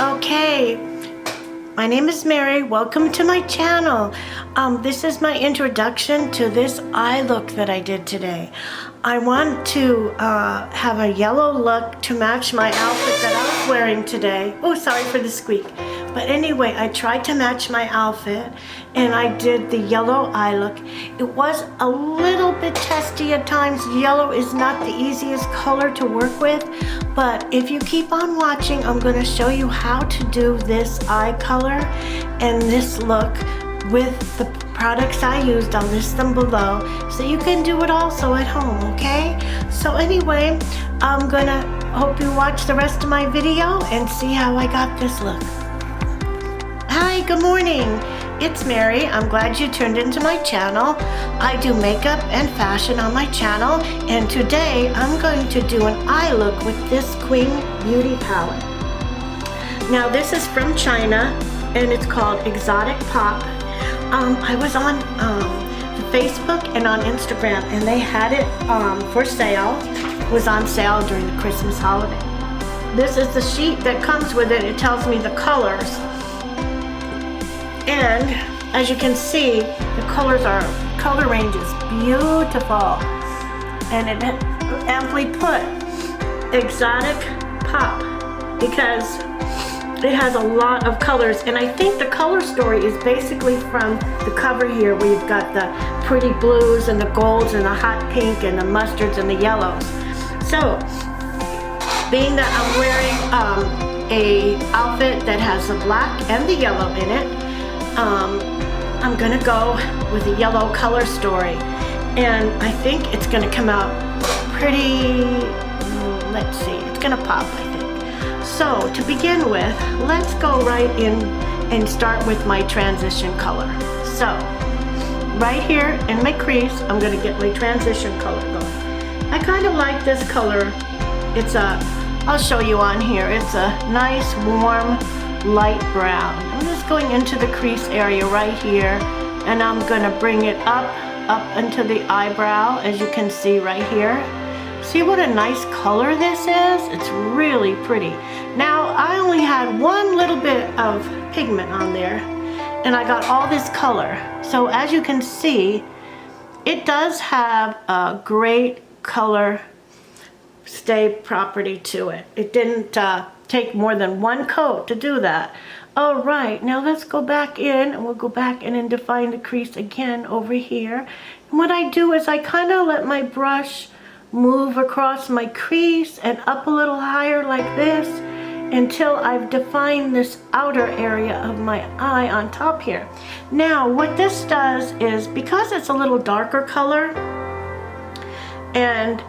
Okay, my name is Mary. Welcome to my channel. This is my introduction to this eye look that I did today. I want to have a yellow look to match my outfit that I was wearing today. Oh, sorry for the squeak. But anyway, I tried to match my outfit and I did the yellow eye look. It was a little bit testy at times. Yellow is not the easiest color to work with, but if you keep on watching, I'm going to show you how to do this eye color and this look with the products I used. I'll list them below so you can do it also at home, okay? So anyway, I'm gonna hope you watch the rest of my video and see how I got this look. Hi, good morning. It's Mary. I'm glad you tuned into my channel. I do makeup and fashion on my channel, and today I'm going to do an eye look with this Quing beauty palette. Now this is from China and it's called Exotic Pop. I was on Facebook and on Instagram and they had it for sale. It was on sale during the Christmas holiday. This is the sheet that comes with it. It tells me the colors. And as you can see, the color range is beautiful. And it amply put Exotic Pop because it has a lot of colors, and I think the color story is basically from the cover here where you've got the pretty blues and the golds and the hot pink and the mustards and the yellows. So, being that I'm wearing a outfit that has the black and the yellow in it, I'm gonna go with a yellow color story. And I think it's gonna come out pretty, let's see, it's gonna pop, I think. So to begin with, let's go right in and start with my transition color. So right here in my crease, I'm gonna get my transition color going. I kind of like this color. I'll show you on here. It's a nice, warm, light brown. I'm just going into the crease area right here, and I'm gonna bring it up into the eyebrow, as you can see right here. See what a nice color this is? It's really pretty. Now, I only had one little bit of pigment on there, and I got all this color. So as you can see, it does have a great color stay property to it. It didn't take more than one coat to do that. All right, now let's go back in, and we'll go back in and define the crease again over here. And what I do is I kind of let my brush move across my crease and up a little higher like this until I've defined this outer area of my eye on top here. Now what this does is, because it's a little darker color and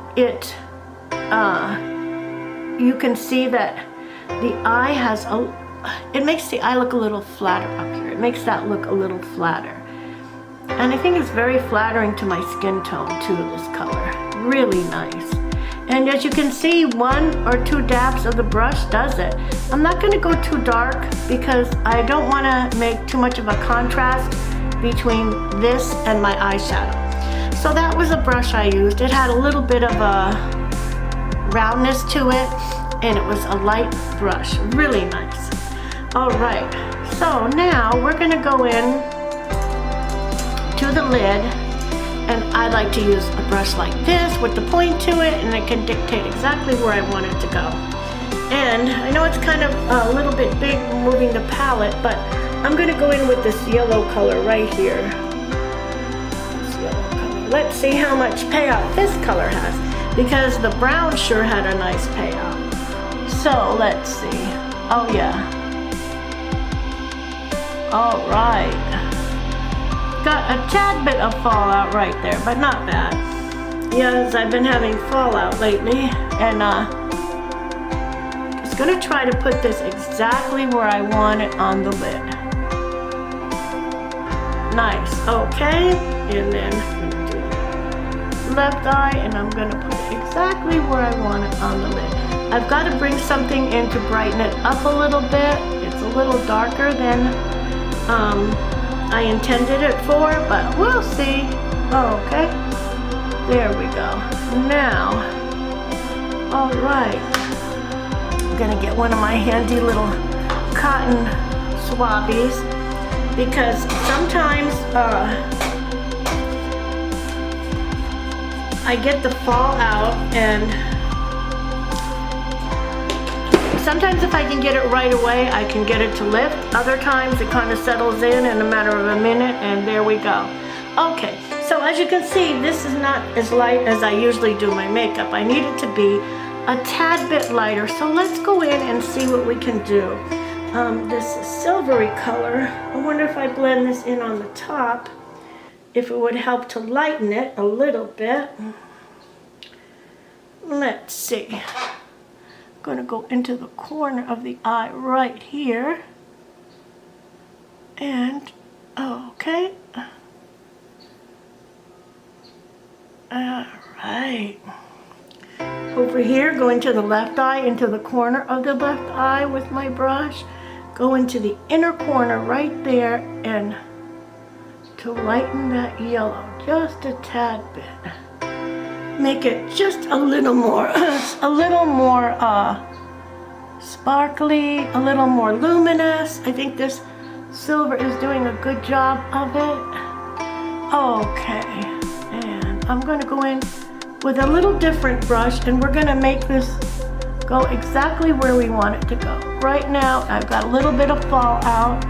you can see that the eye has it makes the eye look a little flatter up here. It makes that look a little flatter. And I think it's very flattering to my skin tone too, this color. Really nice. And as you can see, 1 or 2 dabs of the brush does it. I'm not going to go too dark because I don't want to make too much of a contrast between this and my eyeshadow. So that was a brush I used. It had a little bit of a roundness to it, and it was a light brush. Really nice. All right, so now we're going to go in to the lid, and I like to use a brush like this with the point to it, and it can dictate exactly where I want it to go. And I know it's kind of a little bit big moving the palette, but I'm going to go in with this yellow color right here. This yellow color. Let's see how much payout this color has, because the brown sure had a nice payout. So let's see. Oh yeah. All right. Got a tad bit of fallout right there, but not bad. Yes, I've been having fallout lately, and just gonna try to put this exactly where I want it on the lid. Nice, okay. And then I'm gonna do left eye, and I'm gonna put it exactly where I want it on the lid. I've got to bring something in to brighten it up a little bit. It's a little darker than I intended it for, but we'll see. Okay, there we go. Now, all right, I'm gonna get one of my handy little cotton swabbies because sometimes I get the fallout, and sometimes if I can get it right away, I can get it to lift. Other times it kind of settles in a matter of a minute, and there we go. Okay, so as you can see, this is not as light as I usually do my makeup. I need it to be a tad bit lighter, so let's go in and see what we can do. This silvery color, I wonder if I blend this in on the top, if it would help to lighten it a little bit. Let's see. I'm going to go into the corner of the eye right here. And, okay. Alright. Over here, go into the left eye, into the corner of the left eye with my brush. Go into the inner corner right there, and to lighten that yellow just a tad bit. Make it just a little more sparkly, a little more luminous. I think this silver is doing a good job of it. Okay, and I'm going to go in with a little different brush, and we're going to make this go exactly where we want it to go. Right now, I've got a little bit of fallout,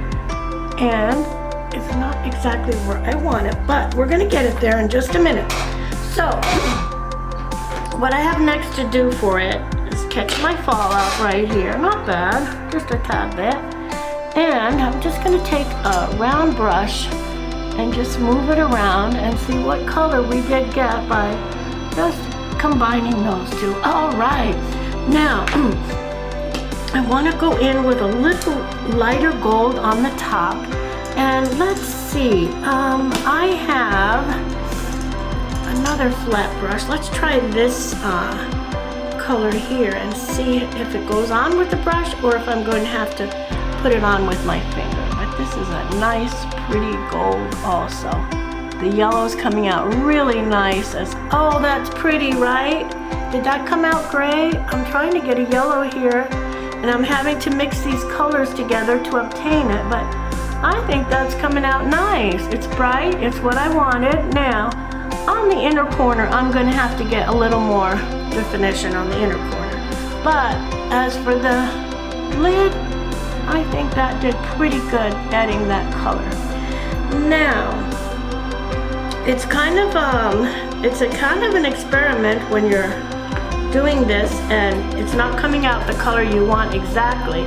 and it's not exactly where I want it, but we're going to get it there in just a minute. So, what I have next to do for it is catch my fallout right here. Not bad, just a tad bit. And I'm just going to take a round brush and just move it around and see what color we did get by just combining those two. All right. Now, I want to go in with a little lighter gold on the top, and let's see, I have another flat brush. Let's try this color here and see if it goes on with the brush or if I'm going to have to put it on with my finger. But this is a nice, pretty gold also. The yellow is coming out really nice. Oh, that's pretty, right? Did that come out gray? I'm trying to get a yellow here, and I'm having to mix these colors together to obtain it, but I think that's coming out nice. It's bright, it's what I wanted. Now, on the inner corner, I'm going to have to get a little more definition on the inner corner. But as for the lid, I think that did pretty good adding that color. Now, it's kind of an experiment when you're doing this and it's not coming out the color you want exactly.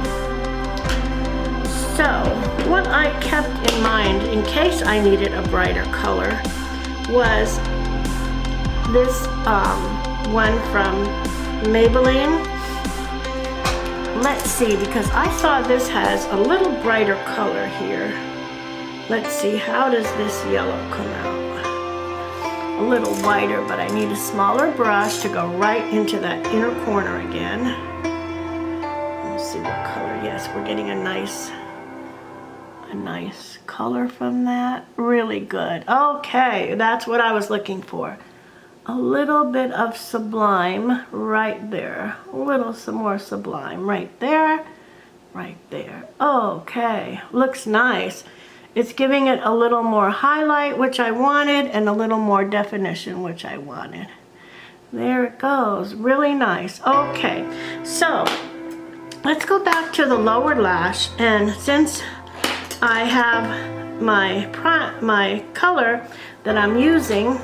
So what I kept in mind in case I needed a brighter color was this one from Maybelline. Let's see, because I saw this has a little brighter color here. Let's see, how does this yellow come out? A little whiter, but I need a smaller brush to go right into that inner corner again. Let's see what color. Yes, we're getting a nice color from that. Really good. Okay, that's what I was looking for. A little bit of sublime right there. Some more sublime right there. Right there. Okay, looks nice. It's giving it a little more highlight, which I wanted, and a little more definition, which I wanted. There it goes. Really nice. Okay, so let's go back to the lower lash, and since I have my color that I'm using,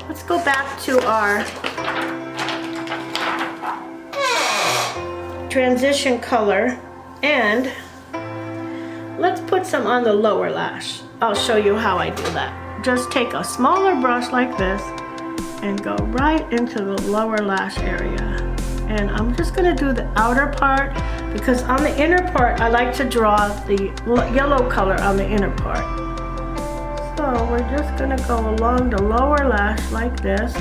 let's go back to our transition color, and let's put some on the lower lash. I'll show you how I do that. Just take a smaller brush like this and go right into the lower lash area. And I'm just going to do the outer part because on the inner part I like to draw the yellow color on the inner part. So we're just going to go along the lower lash like this.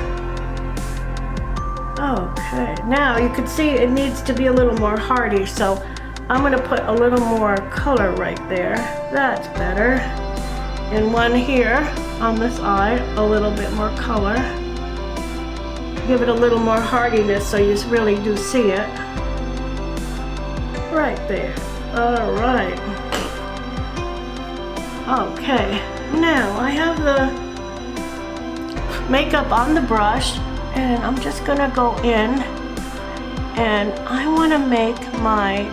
Okay, now you can see it needs to be a little more hardy, so I'm going to put a little more color right there. That's better. And one here on this eye, a little bit more color. Give it a little more hardiness so you really do see it. Right there. All right. Okay, now I have the makeup on the brush, and I'm just gonna go in, and I want to make my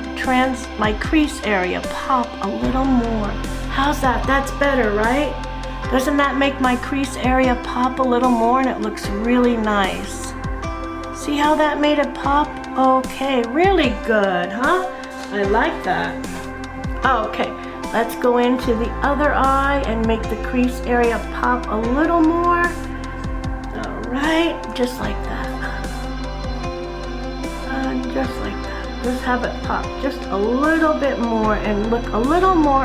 crease area pop a little more. How's that? That's better, right? Doesn't that make my crease area pop a little more, and it looks really nice? See how that made it pop? Okay, really good, huh? I like that. Okay, let's go into the other eye and make the crease area pop a little more. All right, just like that. Just like that. Just have it pop just a little bit more and look a little more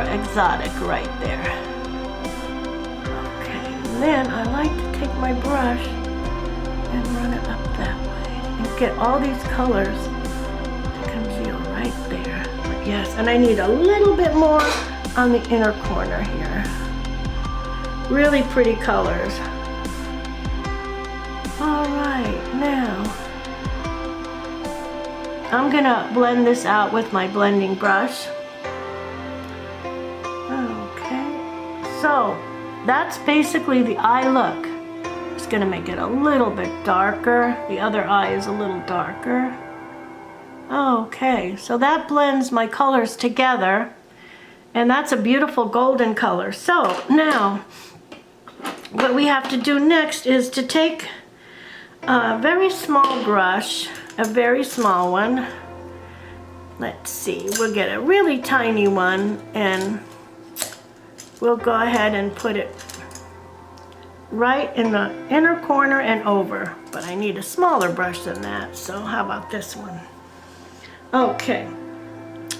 exotic right there. Okay, and then I like to take my brush and run it up that way and get all these colors to conceal right there. Yes, and I need a little bit more on the inner corner here. Really pretty colors. All right, now I'm gonna blend this out with my blending brush. Okay, so that's basically the eye look. Just gonna make it a little bit darker. The other eye is a little darker. Okay, so that blends my colors together, and that's a beautiful golden color. So now what we have to do next is to take a very small brush, a very small one. Let's see, we'll get a really tiny one, and we'll go ahead and put it right in the inner corner and over. But I need a smaller brush than that, so how about this one? Okay,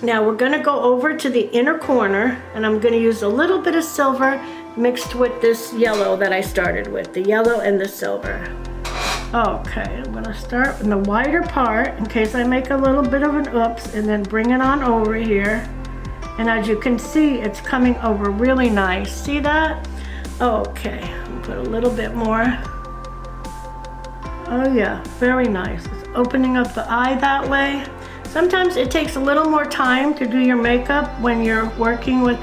now we're gonna go over to the inner corner, and I'm gonna use a little bit of silver mixed with this yellow that I started with, the yellow and the silver. Okay, I'm gonna start in the wider part in case I make a little bit of an oops, and then bring it on over here. And as you can see, it's coming over really nice. See that? Okay, I'll put a little bit more. Oh yeah, very nice. It's opening up the eye that way. Sometimes it takes a little more time to do your makeup when you're working with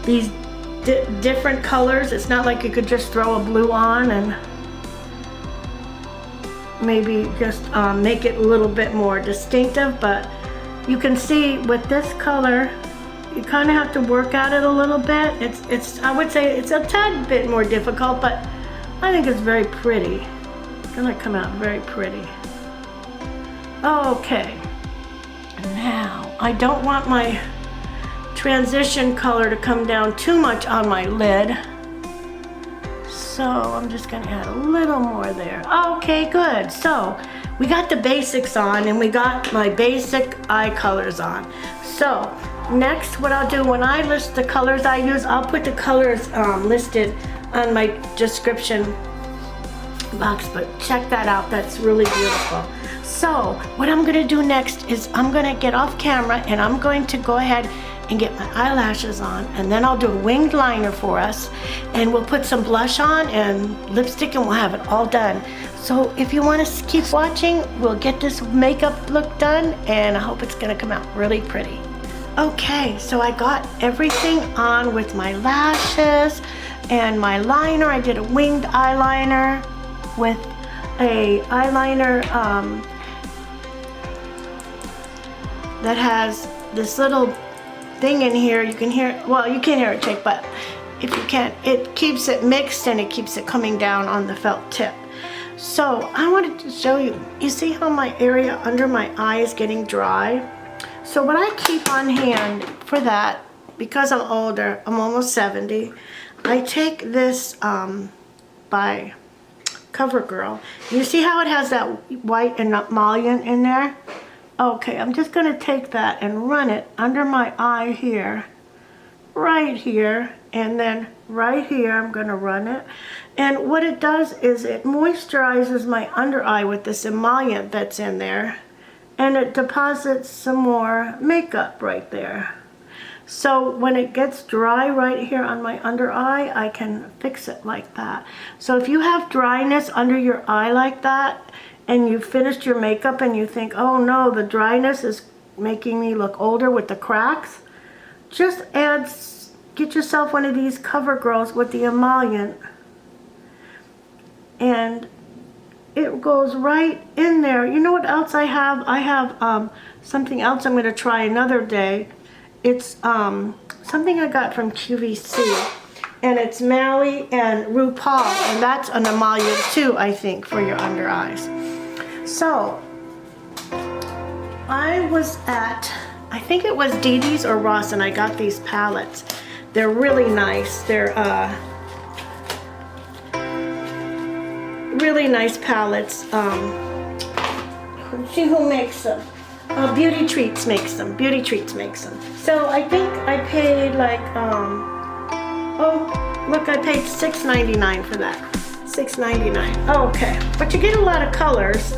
these different colors. It's not like you could just throw a blue on and maybe just make it a little bit more distinctive, but you can see with this color, you kind of have to work at it a little bit. I would say it's a tad bit more difficult, but I think it's very pretty. It's gonna come out very pretty. Okay, now I don't want my transition color to come down too much on my lid. So I'm just gonna add a little more there. Okay, good. So we got the basics on, and we got my basic eye colors on. So next, what I'll do when I list the colors I use, I'll put the colors listed on my description box, but check that out. That's really beautiful. So what I'm gonna do next is I'm gonna get off camera, and I'm going to go ahead and get my eyelashes on, and then I'll do a winged liner for us, and we'll put some blush on and lipstick, and we'll have it all done. So if you want to keep watching, we'll get this makeup look done, and I hope it's gonna come out really pretty. Okay, so I got everything on with my lashes and my liner. I did a winged eyeliner with a eyeliner that has this little thing in here. You can hear, well, you can't hear it shake, but if you can't, it keeps it mixed, and it keeps it coming down on the felt tip. So I wanted to show you, you see how my area under my eye is getting dry? So what I keep on hand for that, because I'm older, I'm almost 70, I take this by CoverGirl. You see how it has that white emollient in there? Okay, I'm just gonna take that and run it under my eye here, right here, and then right here I'm gonna run it. And what it does is it moisturizes my under eye with this emollient that's in there, and it deposits some more makeup right there. So when it gets dry right here on my under eye, I can fix it like that. So if you have dryness under your eye like that, and you finished your makeup and you think, oh no, the dryness is making me look older with the cracks, just get yourself one of these CoverGirls with the emollient, and it goes right in there. You know what else I have? I have something else I'm going to try another day. It's something I got from QVC, and it's Mally and RuPaul, and that's an emollient too, I think, for your under eyes. So I was at, I think it was Dee Dee's or Ross, and I got these palettes. They're really nice. They're really nice palettes. See who makes them. Beauty Treats makes them. Beauty Treats makes them. So I think I paid like, oh, look, I paid $6.99 for that. $6.99. Okay, but you get a lot of colors.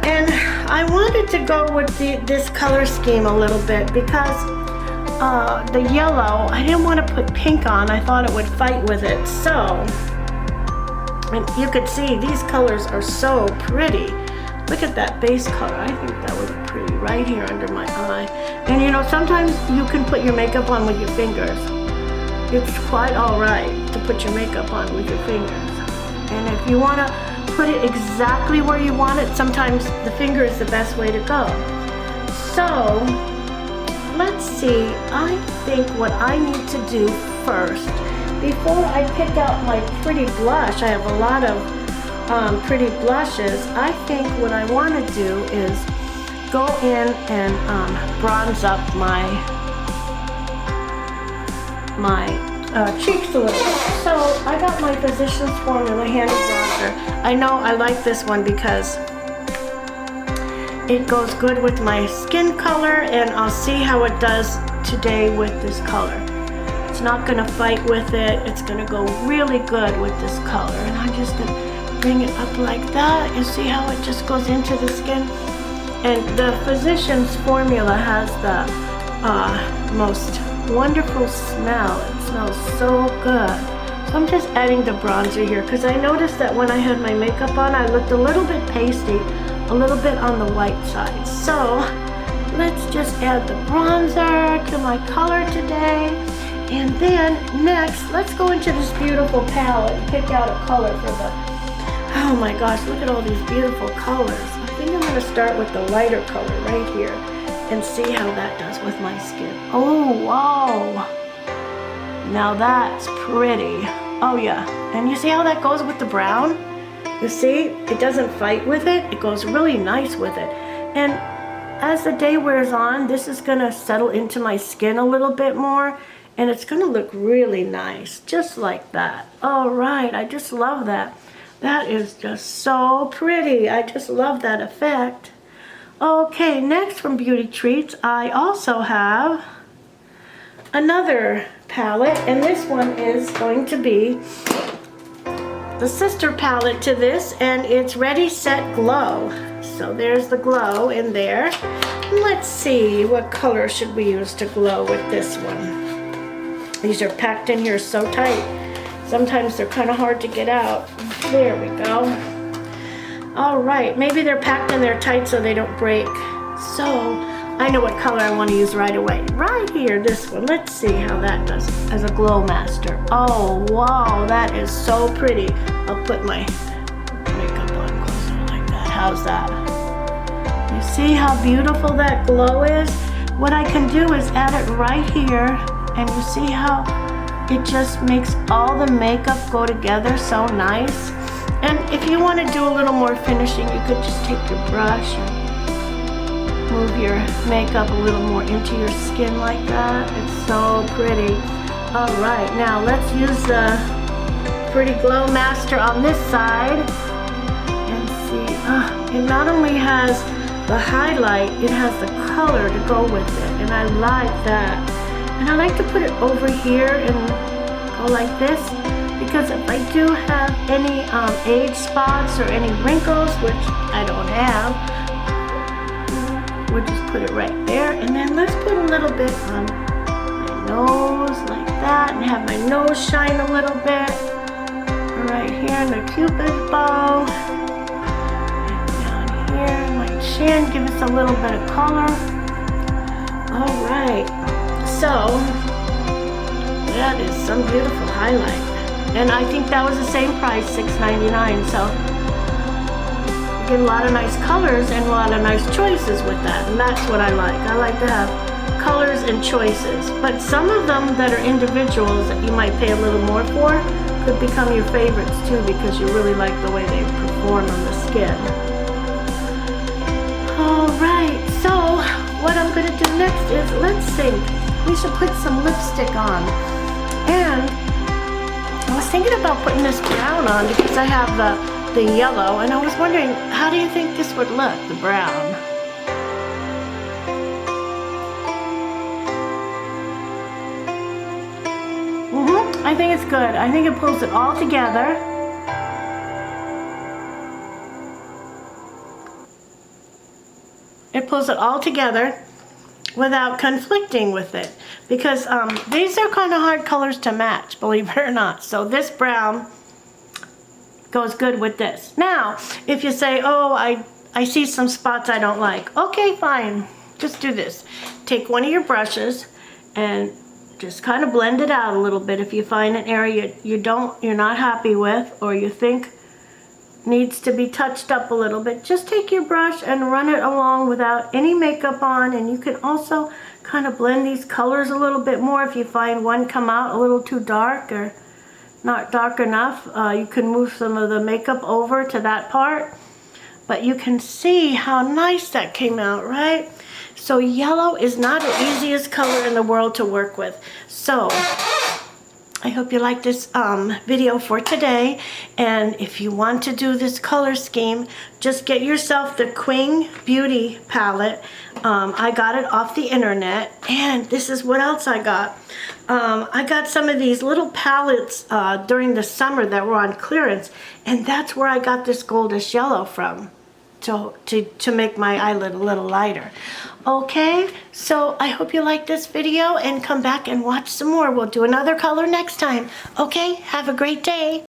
And I wanted to go with this color scheme a little bit because the yellow, I didn't want to put pink on. I thought it would fight with it. So, and you could see these colors are so pretty. Look at that base color. I think that would look pretty right here under my eye. And you know, sometimes you can put your makeup on with your fingers. It's quite all right to put your makeup on with your fingers. And if you want to put it exactly where you want it, sometimes the finger is the best way to go. So, let's see. I think what I need to do first, before I pick out my pretty blush, I have a lot of pretty blushes. I think what I want to do is go in and bronze up my cheeks a little bit. So I got my Physicians Formula Handy Bronzer. I know I like this one because it goes good with my skin color, and I'll see how it does today with this color. It's not going to fight with it. It's going to go really good with this color. And I'm just going to bring it up like that. You see how it just goes into the skin? And the Physicians Formula has the most wonderful smell. It smells so good. So I'm just adding the bronzer here because I noticed that when I had my makeup on, I looked a little bit pasty, a little bit on the white side. So let's just add the bronzer to my color today. And then next, let's go into this beautiful palette and pick out a color for the, oh my gosh, look at all these beautiful colors. I think I'm going to start with the lighter color right here and see how that does with my skin. Oh, wow. Now that's pretty. Oh yeah. And you see how that goes with the brown? You see, it doesn't fight with it. It goes really nice with it. And as the day wears on, this is going to settle into my skin a little bit more. And it's going to look really nice, just like that. All right, I just love that. That is just so pretty. I just love that effect. Okay, next from Beauty Treats, I also have another palette, and this one is going to be the sister palette to this, and it's Ready, Set, Glow. So there's the glow in there. Let's see, what color should we use to glow with this one? These are packed in here so tight. Sometimes they're kind of hard to get out. There we go. All right, maybe they're packed in there tight so they don't break. So I know what color I want to use right away. Right here, this one. Let's see how that does as a glow master. Oh, wow, that is so pretty. I'll put my makeup on closer like that. How's that? You see how beautiful that glow is? What I can do is add it right here, and you see how it just makes all the makeup go together so nice. And if you want to do a little more finishing, you could just take your brush and move your makeup a little more into your skin like that. It's so pretty. All right, now let's use the Pretty Glow Master on this side and see. It not only has the highlight, it has the color to go with it, and I like that. And I like to put it over here and go like this, because if I do have any age spots or any wrinkles, which I don't have, we'll just put it right there. And then let's put a little bit on nose like that and have my nose shine a little bit. Right here in the Cupid bow. And down here, my chin, give us a little bit of color. All right, so that is some beautiful highlight. And I think that was the same price, $6.99. So you get a lot of nice colors and a lot of nice choices with that. And that's what I like. I like to have colors and choices. But some of them that are individuals that you might pay a little more for could become your favorites too, because you really like the way they perform on the skin. All right, so what I'm going to do next is lip sync. We should put some lipstick on. And I was thinking about putting this brown on because I have the yellow, and I was wondering, how do you think this would look, the brown? I think it's good. I think it pulls it all together. It pulls it all together without conflicting with it, because these are kind of hard colors to match, believe it or not. So this brown goes good with this. Now, if you say, oh, I see some spots I don't like. Okay, fine. Just do this. Take one of your brushes and just kind of blend it out a little bit. If you find an area you're not happy with, or you think needs to be touched up a little bit, just take your brush and run it along without any makeup on. And you can also kind of blend these colors a little bit more. If you find one come out a little too dark or not dark enough, you can move some of the makeup over to that part. But you can see how nice that came out, right? So yellow is not the easiest color in the world to work with. So I hope you like this video for today. And if you want to do this color scheme, just get yourself the Quing Beauty palette. I got it off the internet. And this is what else I got. I got some of these little palettes during the summer that were on clearance. And that's where I got this goldish yellow from, to make my eyelid a little lighter. Okay, so I hope you like this video and come back and watch some more. We'll do another color next time. Okay, have a great day.